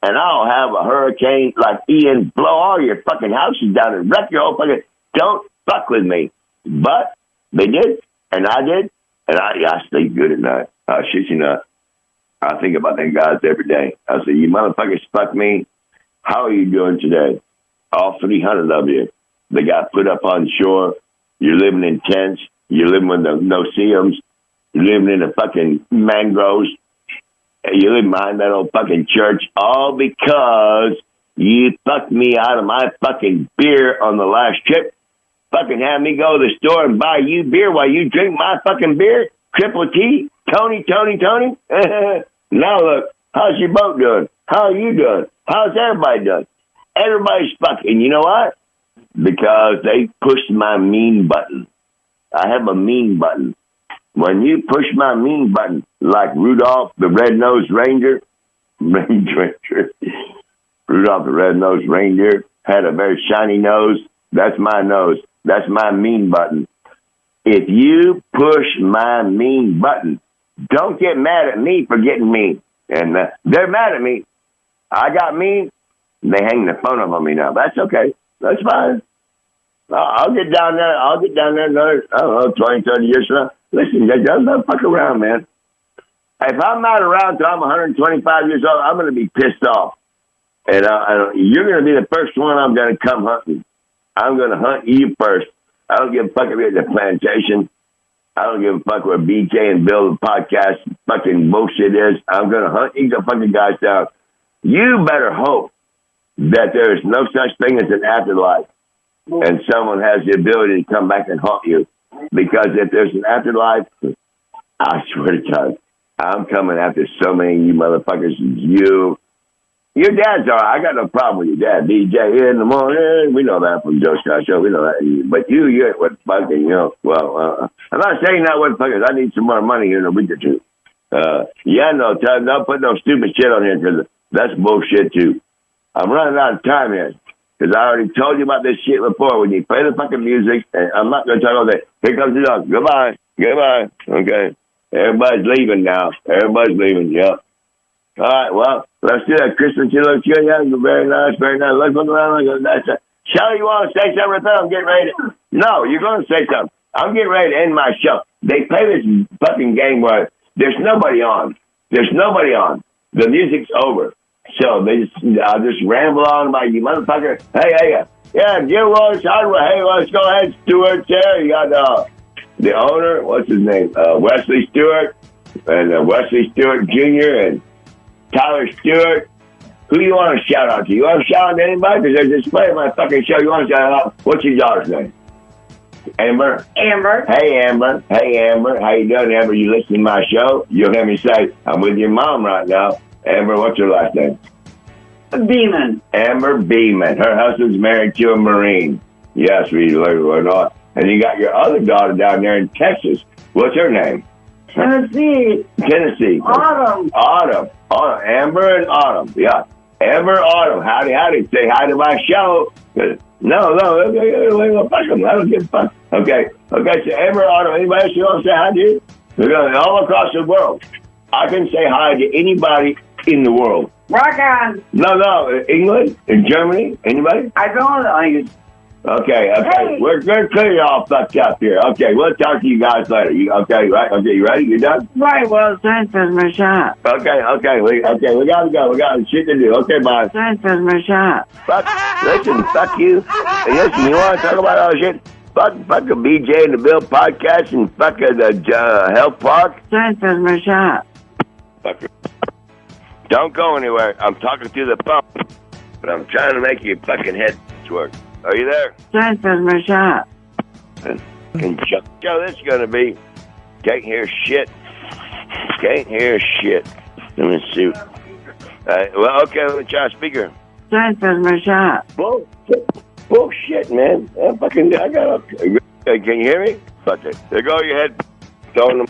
and I'll have a hurricane like Ian blow all your fucking houses down and wreck your whole fucking... Don't fuck with me. But they did, and I did, and I sleep good at night. Shit you not. I think about them guys every day. I say, you motherfuckers fuck me. How are you doing today? All 300 of you. They got put up on shore. You're living in tents. You're living with the no-see-ums. You're living in the fucking mangroves. You live behind that old fucking church. All because you fucked me out of my fucking beer on the last trip. Fucking have me go to the store and buy you beer while you drink my fucking beer. Triple T. Tony. Now look, how's your boat doing? How are you doing? How's everybody doing? Everybody's fucking. You know what? Because they pushed my mean button. I have a mean button. When you push my mean button, like Rudolph the Red-Nosed Reindeer, Rudolph the Red-Nosed Reindeer had a very shiny nose. That's my nose. That's my mean button. If you push my mean button, don't get mad at me for getting mean. And they're mad at me. I got mean. They hang the phone up on me now. That's okay. That's fine. I'll get down there. Another, I don't know, 20, 30 years from now. Listen, don't fuck around, man. If I'm not around till I'm 125 years old, I'm going to be pissed off. And you're going to be the first one I'm going to come hunting. I'm going to hunt you first. I don't give a fuck if you're at the plantation. I don't give a fuck what BJ and Bill the podcast fucking bullshit is. I'm going to hunt you fucking guys down. You better hope that there is no such thing as an afterlife and someone has the ability to come back and haunt you. Because if there's an afterlife, I swear to God, I'm coming after so many of you motherfuckers. Your dad's all right. I got no problem with your dad. DJ here in the morning. We know that from Joe Scott Show. We know that. But you ain't what fucking, well, I'm not saying that what fuckers. I need some more money here in a week or two. Don't put no stupid shit on here because that's bullshit too. I'm running out of time here. Because I already told you about this shit before. When you play the fucking music, and I'm not going to talk all day. Here comes the dog. Goodbye. Okay. Everybody's leaving now. Yep. All right, well, let's do that. Kristen, she looks good. Yeah, very nice. Let's look around. Shelly, you want to say something? I'm getting ready to... No, you're going to say something. I'm getting ready to end my show. They play this fucking game where there's nobody on. The music's over. So I'll just ramble on about you motherfucker. Hey, yeah, Gilroy's Hardware. Hey, let's go ahead, Stewart. There, you got the owner. What's his name? Wesley Stewart and Wesley Stewart Jr. and Tyler Stewart. Who you want to shout out to? You want to shout out to anybody? Because they're just playing my fucking show. You want to shout out? What's your daughter's name? Amber. Hey, Amber. How you doing, Amber? You listening to my show? You'll hear me say, I'm with your mom right now. Amber, what's her last name? Beeman. Amber Beeman. Her husband's married to a Marine. Yes, we or not. And you got your other daughter down there in Texas. What's her name? Tennessee. Autumn. Amber and Autumn. Yeah. Amber, Autumn. Howdy. Say hi to my show. No. I don't give a fuck. Okay. So Amber, Autumn. Anybody else you want to say hi to? We're going all across the world. I can say hi to anybody in the world. Rock on. No. England? In Germany? Anybody? I don't know. Okay. Hey. We're going to clear you all fucked up here. Okay, we'll talk to you guys later. Right? Okay, you ready? You done? Right, well, thanks for my shot. Okay. We got to go. We got shit to do. Okay, bye. Thanks for my shot. Listen, fuck you. Listen, you want to talk about all shit? Fuck the BJ and the Bill podcast and fuck the Health Park. Thanks for my shot. Don't go anywhere. I'm talking through the phone, but I'm trying to make your fucking head work. Are you there? Thanks for my shot. And show this is going to be. Can't hear shit. Let me see. Well, okay, let me try a speaker. Thanks for my shot. Bullshit, man. I got. Can you hear me? Fuck it. There go your head. Throwing them.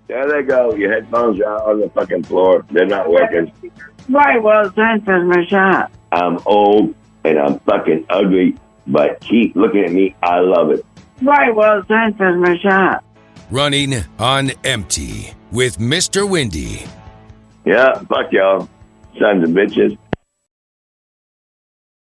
There they go. Your headphones are out on the fucking floor. They're not working. Right, well, thanks for my shot. I'm old and I'm fucking ugly, but keep looking at me. I love it. Right, well, thanks for my shot. Running on empty with Mr. Windy. Yeah, fuck y'all. Sons of bitches.